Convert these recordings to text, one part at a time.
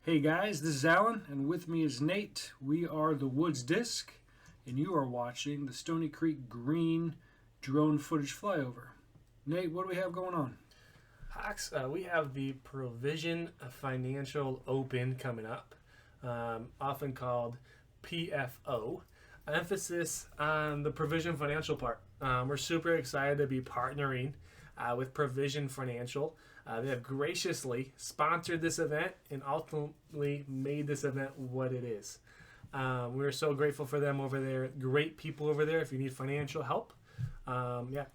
Hey guys, this is Alan, and with me is Nate. We are the Woods Disc, and you are watching the Stony Creek Green drone footage flyover. Nate, what do we have going on? Hawks, we have the Provision Financial Open coming up, often called PFO. Emphasis on the Provision Financial part. We're super excited to be partnering with Provision Financial. They have graciously sponsored this event and ultimately made this event what it is. We're so grateful for them over there. Great people over there. If you need financial help,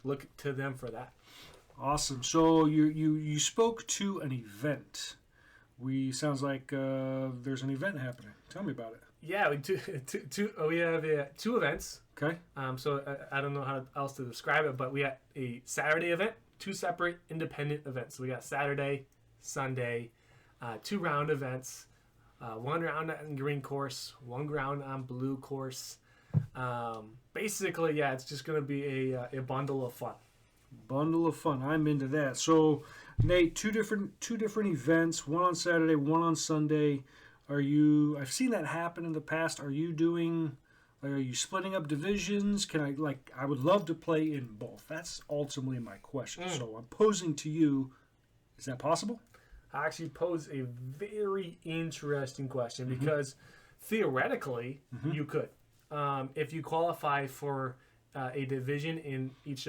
look to them for that. Awesome. So you spoke to an event. Sounds like there's an event happening. Tell me about it. Yeah, we have two events. Okay. So I don't know how else to describe it, but we had a Saturday event, two separate independent events. So we got Saturday, Sunday, 2 round events, 1 round on green course, 1 round on blue course. Basically, it's just going to be a bundle of fun. Bundle of fun. I'm into that. So, Nate, two different events. One on Saturday, one on Sunday. I've seen that happen in the past. Are you splitting up divisions? I would love to play in both. That's ultimately my question. So I'm posing to you, is that possible? I actually pose a very interesting question because theoretically you could. If you qualify for a division in each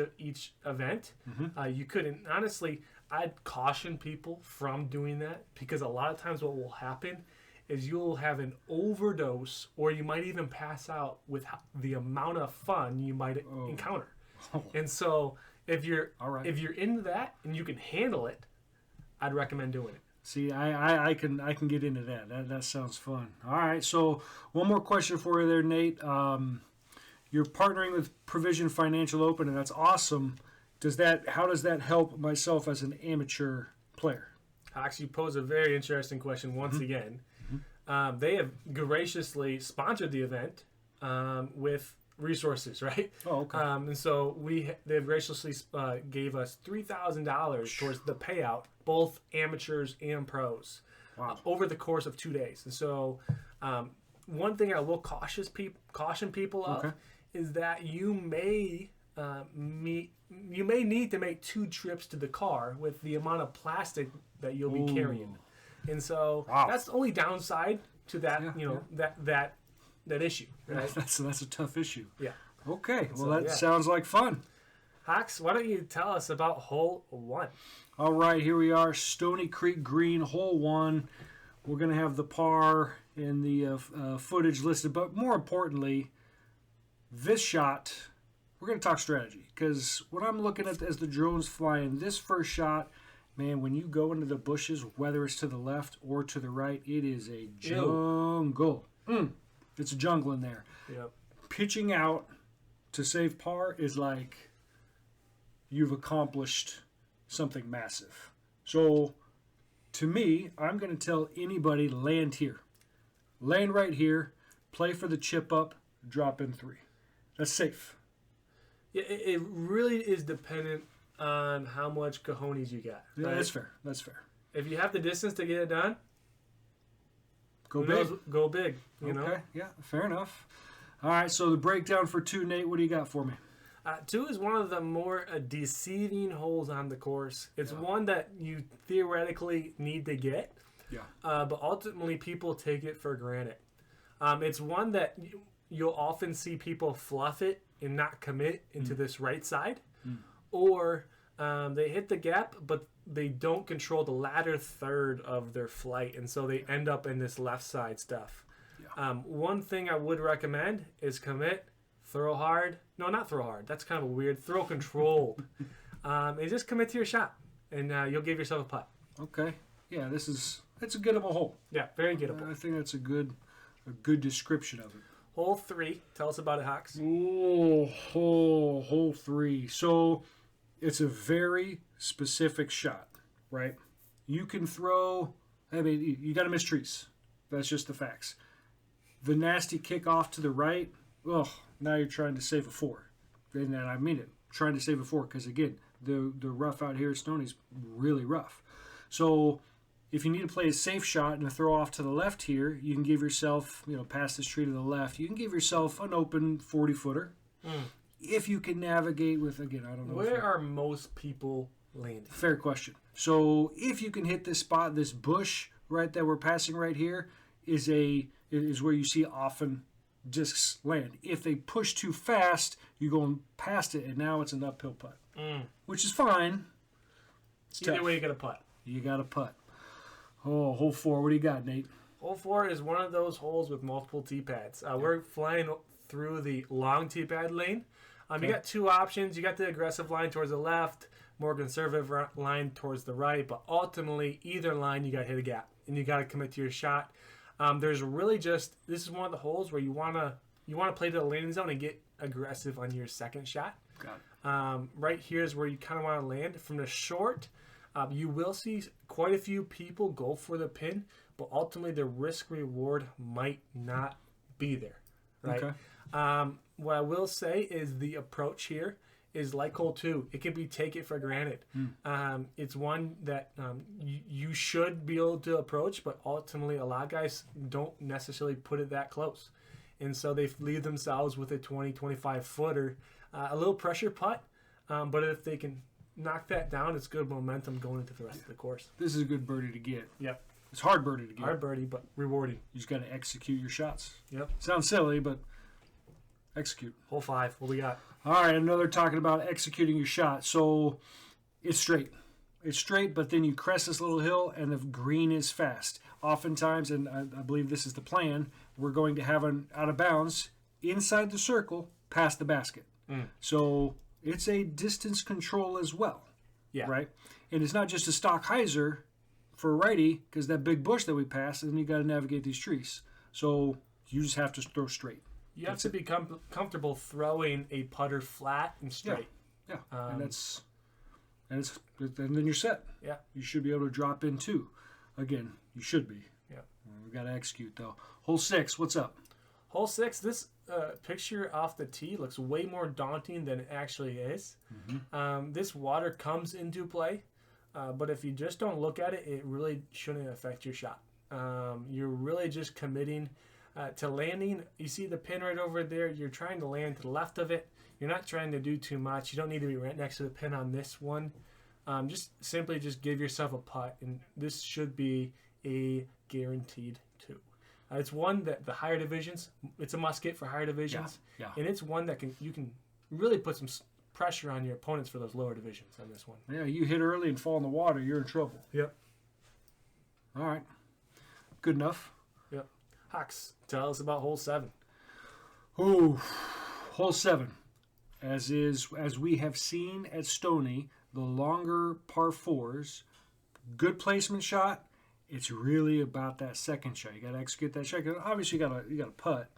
event, you could. And honestly, I'd caution people from doing that because a lot of times what will happen is you'll have an overdose or you might even pass out with the amount of fun you might encounter. And so if you're into that and you can handle it, I'd recommend doing it. See, I can get into that. That sounds fun. All right, so one more question for you there, Nate. You're partnering with Provision Financial Open, and that's awesome. How does that help myself as an amateur player? I actually pose a very interesting question once again. They have graciously sponsored the event with resources, right? Oh, okay. And so they have graciously gave us $3,000 towards the payout, both amateurs and pros, over the course of 2 days. And so one thing I will caution people of is that you may need to make 2 trips to the car with the amount of plastic that you'll be carrying. And so that's the only downside to that, that issue. Right? That's a tough issue. Yeah. Okay. Sounds like fun. Hawks, why don't you tell us about hole 1? All right, here we are, Stony Creek Green, hole 1. We're going to have the par and the footage listed, but more importantly, this shot, we're going to talk strategy because what I'm looking at as the drone's flying, this first shot, man, when you go into the bushes, whether it's to the left or to the right, it is a jungle. It's a jungle in there. Yep. Pitching out to save par is like you've accomplished something massive. So, to me, I'm going to tell anybody land here. Land right here, play for the chip up, drop in 3. That's safe. Yeah, it really is dependent on how much cojones you got. Yeah, right? That's fair. If you have the distance to get it done, go big. Go big. You know? Yeah, fair enough. All right, so the breakdown for 2, Nate, what do you got for me? 2 is one of the more deceiving holes on the course. It's one that you theoretically need to get, but ultimately people take it for granted. It's one that you'll often see people fluff it and not commit into this right side, or they hit the gap, but they don't control the latter third of their flight, and so they end up in this left side stuff. Yeah. One thing I would recommend is commit, throw hard. No, not throw hard. That's kind of weird. Throw controlled. And just commit to your shot, and you'll give yourself a putt. Okay. Yeah, it's a gettable hole. Yeah, very gettable. I think that's a good description of it. Hole 3. Tell us about it, Hawks. Hole 3. So it's a very specific shot, right? You can throw. I mean, you got to miss trees. That's just the facts. The nasty kick off to the right. Now you're trying to save a 4, and I mean it. Trying to save a 4 because again, the rough out here at Stony's really rough. So if you need to play a safe shot and a throw off to the left here, you can give yourself, past this tree to the left, you can give yourself an open 40-footer. If you can navigate with, again, I don't know. Where are most people landing? Fair question. So if you can hit this spot, this bush right that we're passing right here is where you see often discs land. If they push too fast, you're going past it, and now it's an uphill putt, which is fine. Either way, you got to putt. You got to putt. Oh, hole 4. What do you got, Nate? Hole 4 is one of those holes with multiple tee pads. We're flying through the long tee pad lane. You got two options. You got the aggressive line towards the left, more conservative line towards the right. But ultimately, either line, you got to hit a gap, and you got to commit to your shot. There's really this is one of the holes where you wanna play to the landing zone and get aggressive on your second shot. Got it. Right here is where you kind of want to land from the short. You will see quite a few people go for the pin, but ultimately the risk reward might not be there, right? Okay. What I will say is the approach here is like hole 2. It can be take it for granted. It's one that you should be able to approach, but ultimately a lot of guys don't necessarily put it that close. And so they leave themselves with a 20, 25 footer, a little pressure putt, but if they can knock that down, it's good momentum going into the rest of the course. This is a good birdie to get. Yep. It's hard birdie to get. Hard birdie, but rewarding. You just got to execute your shots. Yep. Sounds silly, but execute. Hole 5. What we got? All right, another talking about executing your shot. So it's straight. It's straight, but then you crest this little hill, and the green is fast. Oftentimes, and I believe this is the plan, we're going to have an out of bounds inside the circle past the basket. So it's a distance control as well. Yeah. Right? And it's not just a stock hyzer for a righty, because that big bush that we passed, and you got to navigate these trees. So you just have to throw straight. You have to be comfortable throwing a putter flat and straight. Yeah. And then you're set. Yeah. You should be able to drop in too. Again, you should be. Yeah. We got to execute though. Hole 6. What's up? Hole 6. This picture off the tee looks way more daunting than it actually is. This water comes into play, but if you just don't look at it, it really shouldn't affect your shot. You're really just committing to landing. You see the pin right over there. You're trying to land to the left of it. You're not trying to do too much. You don't need to be right next to the pin on this one. Just simply give yourself a putt, and this should be a guaranteed 2. It's one that the higher divisions, it's a must get for higher divisions. Yeah. And it's one that you can really put some pressure on your opponents for those lower divisions on this one. Yeah, you hit early and fall in the water, you're in trouble. Yep. All right. Good enough. Yep. Hawks, tell us about hole 7. Ooh, hole 7. As we have seen at Stony, the longer par 4s, good placement shot. It's really about that second shot. You got to execute that shot. Obviously, you got to putt,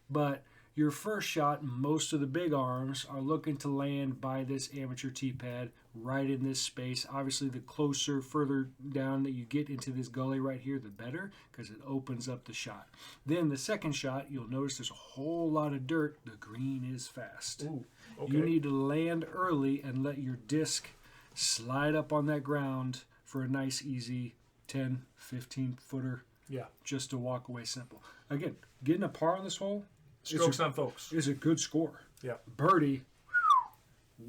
but your first shot, most of the big arms are looking to land by this amateur tee pad right in this space. Obviously, the closer, further down that you get into this gully right here, the better, because it opens up the shot. Then the second shot, you'll notice there's a whole lot of dirt. The green is fast. Ooh, okay. You need to land early and let your disc slide up on that ground for a nice, easy 10, 15 footer. Yeah. Just to walk away simple. Again, getting a par on this hole. Strokes on folks. Is a good score. Yeah. Birdie.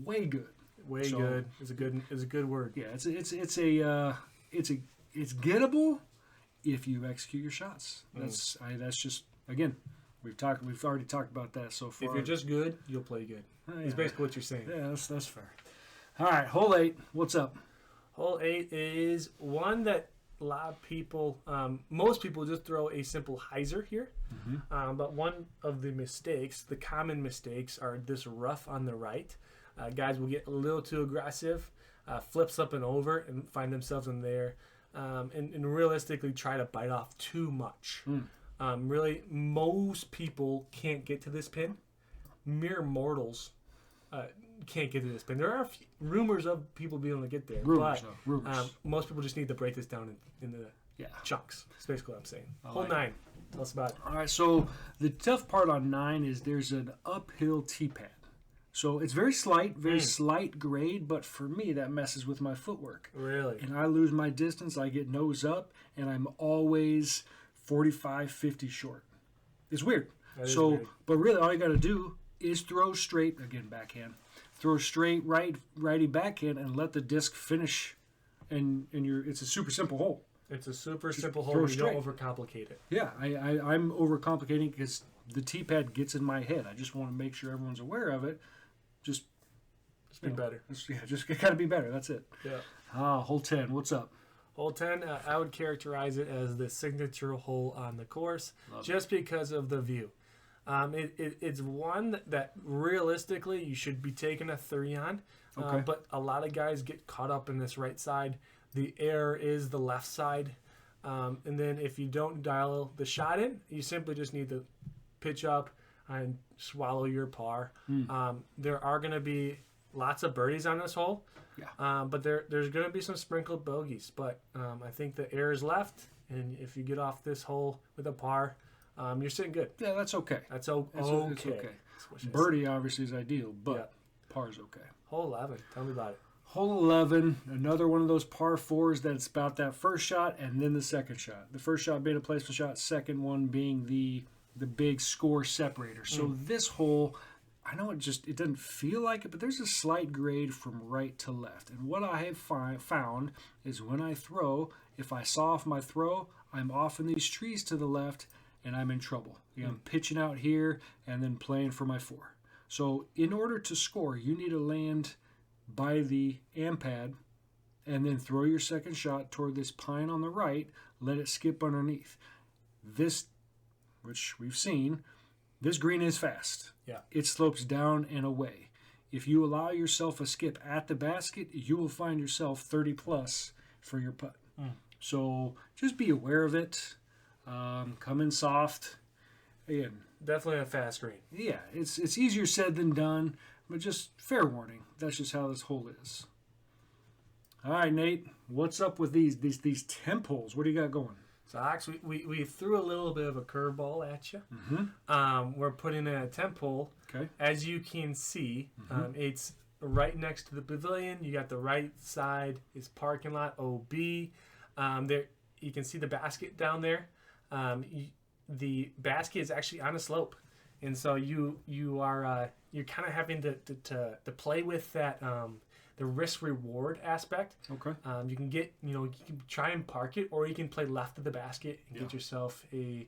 Way good. Way good. Is a good word. Yeah. It's gettable if you execute your shots. That's just again. We've already talked about that so far. If you're just good, you'll play good. It's basically what you're saying. Yeah, that's fair. All right, hole 8. What's up? Hole 8 is one that a lot of people, most people just throw a simple hyzer here. But one of the common mistakes are this rough on the right. Guys will get a little too aggressive, flips up and over and find themselves in there, and realistically try to bite off too much. Really, most people can't get to this pin. Mere mortals can't get to this pin. There are rumors of people being able to get there, rumors. Most people just need to break this down in the chunks. That's basically what I'm saying. Hole 9. Tell us about it. All right, so the tough part on 9 is there's an uphill tee pad. So it's very slight grade, but for me, that messes with my footwork. Really? And I lose my distance, I get nose up, and I'm always 45, 50 short. It's weird. So, weird. But really, all you got to do is throw straight, again, backhand. Throw straight righty backhand and let the disc finish, and it's a super simple hole. It's a super simple hole. You don't overcomplicate it. Yeah, I'm overcomplicating because the T-pad gets in my head. I just want to make sure everyone's aware of it. Just be better. Just got to be better. That's it. Yeah. Hole 10. What's up? Hole 10, I would characterize it as the signature hole on the course, just because of the view. It's one that realistically you should be taking a 3 on, but a lot of guys get caught up in this right side. The air is the left side, and then if you don't dial the shot in, you simply just need to pitch up and swallow your par. There are going to be lots of birdies on this hole, but there's going to be some sprinkled bogeys. But I think the air is left, and if you get off this hole with a par, you're sitting good. Yeah, that's okay. That's okay. It's okay. Birdie obviously is ideal, but par's okay. Hole 11, tell me about it. Hole 11, another one of those par 4s that's about that first shot and then the second shot. The first shot being a placement shot, second one being the big score separator. So this hole, I know it doesn't feel like it, but there's a slight grade from right to left. And what I have found is when I throw, if I saw off my throw, I'm off in these trees to the left, and I'm in trouble. I'm pitching out here and then playing for my 4. So in order to score, you need to land by the ampad and then throw your second shot toward this pine on the right, let it skip underneath. This, which we've seen, this green is fast. Yeah. It slopes down and away. If you allow yourself a skip at the basket, you will find yourself 30 plus for your putt. So just be aware of it. Come in soft. Again, definitely a fast green. Yeah, it's easier said than done, but just fair warning. That's just how this hole is. All right, Nate, what's up with these temp holes? What do you got going? So, actually, we threw a little bit of a curveball at you. We're putting in a temp hole. Okay. As you can see, it's right next to the pavilion. You got the right side is parking lot OB. There you can see the basket down there. The basket is actually on a slope, and so you're kind of having to play with that the risk reward aspect. Okay. You can try and park it, or you can play left of the basket and get yourself a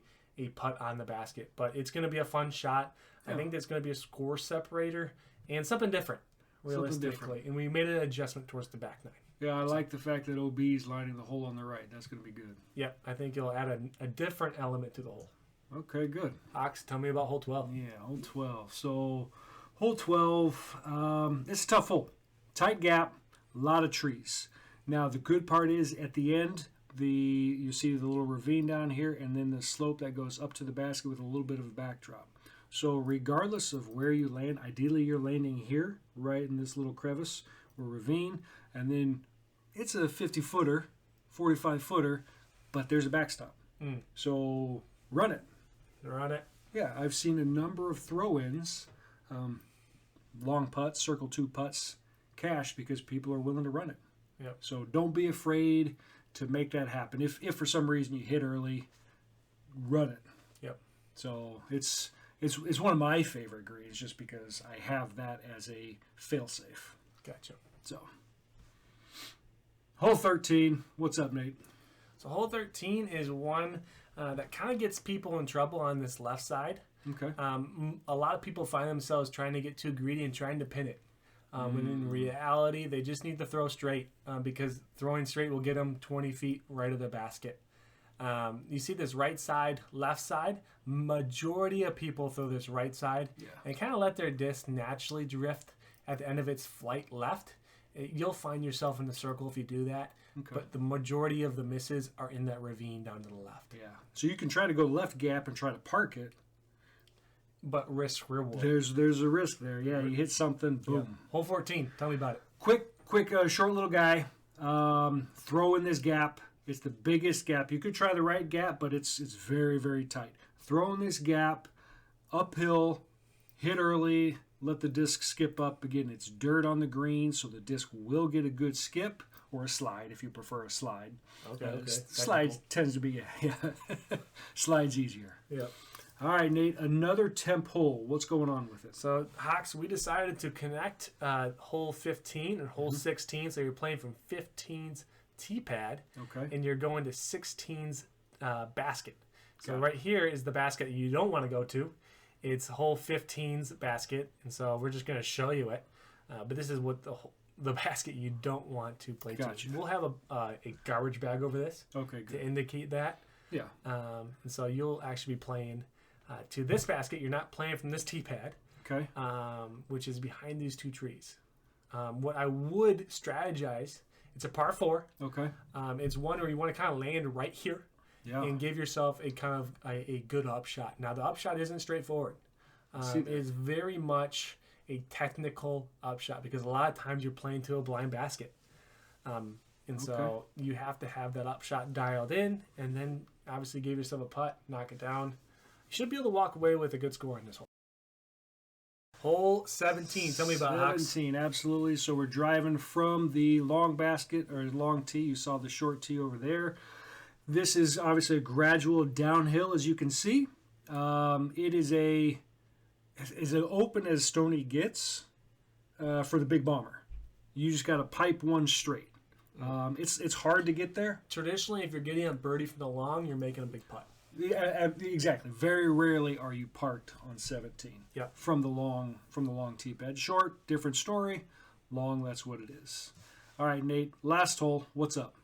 putt on the basket. But it's going to be a fun shot. I think that's going to be a score separator and something different, realistically. And we made an adjustment towards the back nine. Yeah, I like the fact that OB is lining the hole on the right. That's going to be good. Yep, I think it'll add a different element to the hole. Okay, good. Ox, tell me about hole 12. Yeah, hole 12. So, hole 12, it's a tough hole. Tight gap, a lot of trees. Now, the good part is at the end, you see the little ravine down here, and then the slope that goes up to the basket with a little bit of a backdrop. So, regardless of where you land, ideally you're landing here, right in this little crevice or ravine, and then it's a 50-footer, 45-footer, but there's a backstop. So, run it. Run it. Yeah, I've seen a number of throw-ins, long putts, circle 2 putts, cash because people are willing to run it. Yep. So don't be afraid to make that happen. If for some reason you hit early, run it. Yep. So it's one of my favorite greens just because I have that as a fail-safe. Gotcha. So hole 13, what's up, Nate? So hole 13 is one that kind of gets people in trouble on this left side. Okay. A lot of people find themselves trying to get too greedy and trying to pin it. When in reality, they just need to throw straight because throwing straight will get them 20 feet right of the basket. You see this right side, left side. Majority of people throw this right side and kind of let their disc naturally drift at the end of its flight left. You'll find yourself in the circle if you do that. Okay. But the majority of the misses are in that ravine down to the left. Yeah. So you can try to go left gap and try to park it. But risk reward. There's a risk there. Yeah, you hit something, boom. Yeah. Hole 14. Tell me about it. Quick, short little guy. Throw in this gap. It's the biggest gap. You could try the right gap, but it's very, very tight. Throw in this gap, uphill, hit early, let the disc skip up. Again, it's dirt on the green, so the disc will get a good skip, or a slide if you prefer a slide. Okay. Slide tends to be, slide's easier. Yeah. All right, Nate, another temp hole. What's going on with it? So, Hawks, we decided to connect hole 15 and hole 16. So, you're playing from 15's tee pad. Okay. And you're going to 16's basket. So, right here is the basket you don't want to go to. It's hole 15's basket. And so, we're just going to show you it. But this is what the basket you don't want to play to. We'll have a garbage bag over this to indicate that. Yeah. And so, you'll actually be playing to this basket. You're not playing from this tee pad, okay, which is behind these two trees. What I would strategize, it's a par 4. Okay. It's one where you want to kind of land right here and give yourself a kind of a good upshot. Now, the upshot isn't straightforward. It's very much a technical upshot because a lot of times you're playing to a blind basket. So you have to have that upshot dialed in and then obviously give yourself a putt, knock it down. You should be able to walk away with a good score in this hole. Hole 17. Tell me about 17, absolutely. So we're driving from the long basket or long tee. You saw the short tee over there. This is obviously a gradual downhill, as you can see. It is as open as Stony gets for the big bomber. You just got to pipe one straight. It's hard to get there. Traditionally, if you're getting a birdie from the long, you're making a big putt. Yeah, exactly. Very rarely are you parked on 17. Yeah. From the long tee pad. Short, different story. Long, that's what it is. All right, Nate. Last hole. What's up?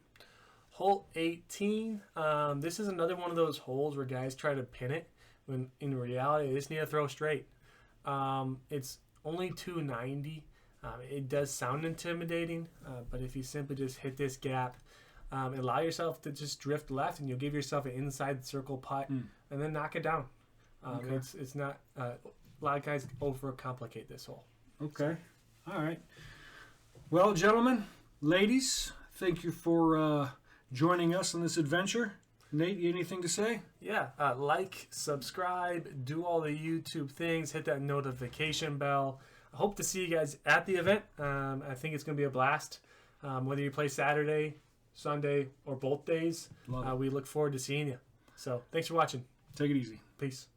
Hole 18. This is another one of those holes where guys try to pin it when in reality they just need to throw straight. It's only 290. It does sound intimidating, but if you simply just hit this gap, allow yourself to just drift left, and you'll give yourself an inside circle putt, and then knock it down. It's not a lot of guys overcomplicate this hole. Okay, all right. Well, gentlemen, ladies, thank you for joining us on this adventure. Nate, anything to say? Yeah, like, subscribe, do all the YouTube things, hit that notification bell. I hope to see you guys at the event. I think it's going to be a blast. Whether you play Saturday, Sunday, or both days, we look forward to seeing you. So thanks for watching. Take it easy. Peace.